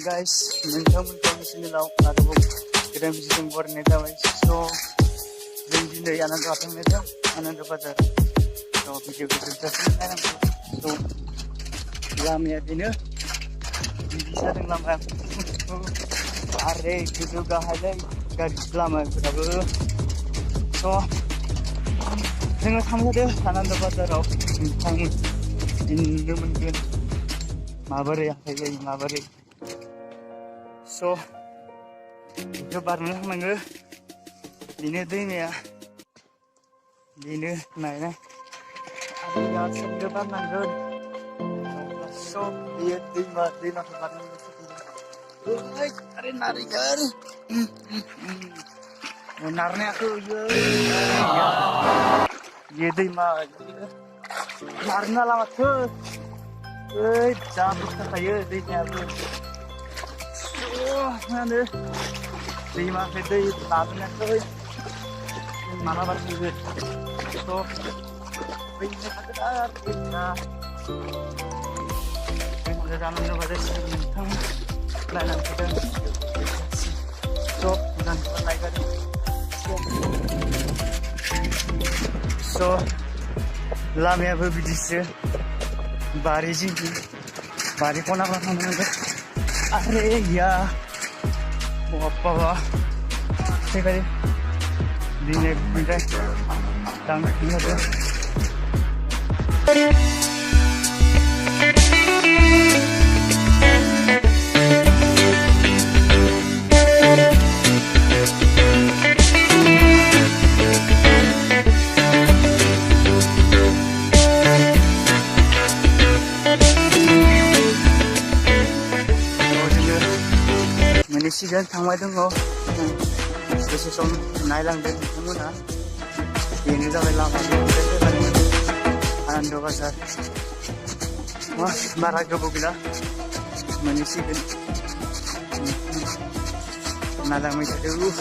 guys, nontonमोनखौ channel-आव आरोबाव गोदान video बरायनाय जाबाय। So जों दिनै आनन्द थांनायजों आनन्द बाजार भिडिअखौ जोबजासिम नायनांगौ। So लामाया बेनो बिदि जादों लामाया आरे गोजौ गाहायलै गारि लामाफोराबो। So जोङो थांदों आनन्द बाजाराव नोंथां नुनो मोनगोन माबोरै हाथाय जायो माबोरै। So बेखौ बारनो थांनांगौ बेनो दैमाया बेनो नायनाय आरो गासैबो बारनांगोन। So बेयो दैमाखौ बारनांगौ। अरे नारिकेल नारनायाखौ ये दैमा नारना लामाखौ जा बुस्थाखायो दैमायाबो। मानो दैमाखौ दै लाबोनायाखै मालाबा फैगोन। So फैनो हागोन आरो जों आनन्द बाजारसिम नोंथां नायनानै फैदों। So गोजानखौ नायगारदों। So लामायाबो बिदिसो बारि जिंजों बारि खनाफ्राव थांनांगोन। अरे या बाबा फैबाय दिनै फैबाय दांफिनहरदों। सिगां थांबाय दङ दसे सम नायलांदों बिथांमोना। बेनो जाबाय लामा आनन्द बाजार। बारा गोबाव गैला मोनहैसिगोन नायलांबाय थादों।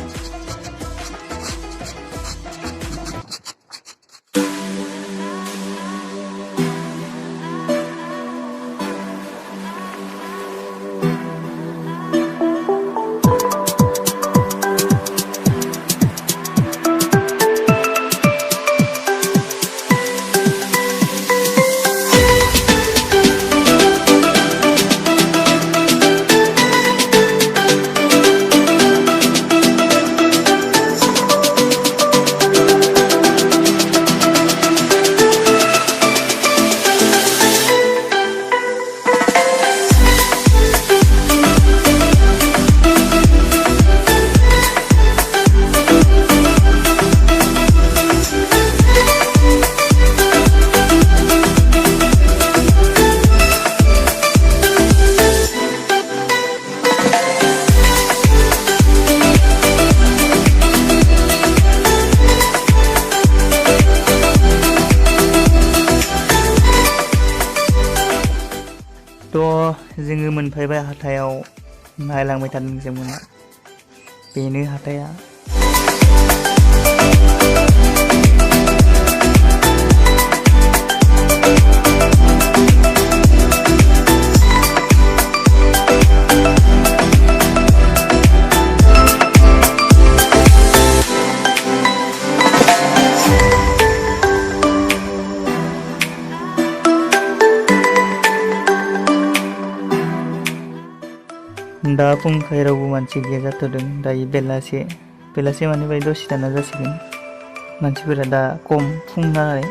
जोङो मोनफैबाय हाथायाव नायलांबाय थादों जोंमोना बेनो हाथाया। दा फुंखाय रावबो मानसि गैया जाथ'दों। दायो बेलासे माने बाय दसे दाना जासिगोन। मानसिफोरा दा खम फुं नालाय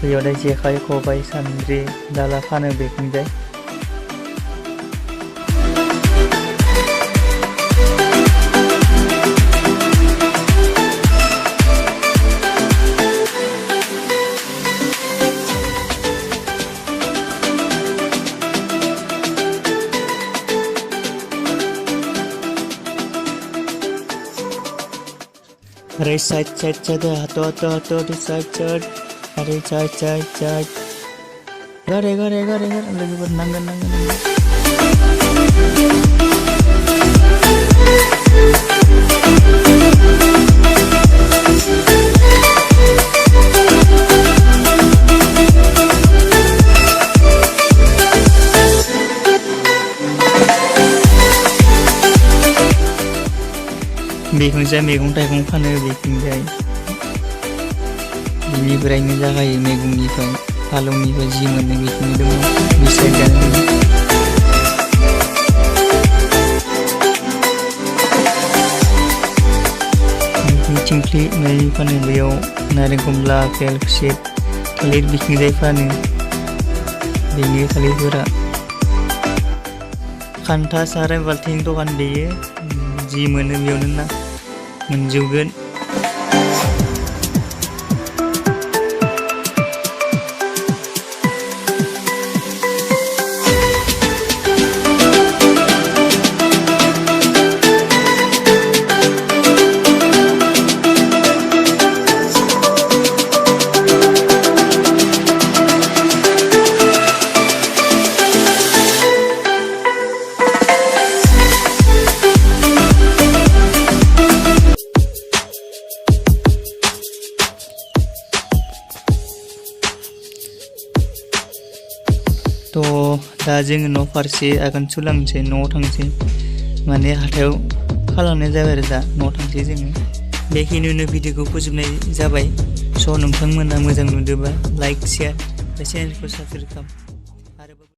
बेयाव दा जेखाइ खबाइ सान्द्रि दाला फानो बेखिनिजाय। अरे साइड हाथो अरे साइड गारे लोगोफोर नांगोन। बेखिंजाय मैगं थाइगं फानो बेखिंजाय बिनिफ्रायनो जागायो मैगंनिफ्राय फालौनिफ्राय जि मोनो बेखिनि दङ बिसायदानो थिंख्लि माइ फानो बेयाव नारें खमला आपेल खुसेर थालिर बिखिंजाय फानो बेनि थालिरफोरा खान्था साराय बाल्थिं दखान बेयो जि मोनो बेयावनो ना मोनजोबगोन तो दा जोङो न' फारसे आगान सुरलांनोसै न'आव थांसै माने हाथायाव खालामनाय जाबाय आरो दा न'आव थांसै जोङो बेखिनियावनो भिडिअखौ फोजोबनाय जाबाय स' नोंथांमोना मोजां नुदोंबा लाइक शेयार चेनेलखौ साबस्क्राइब खालाम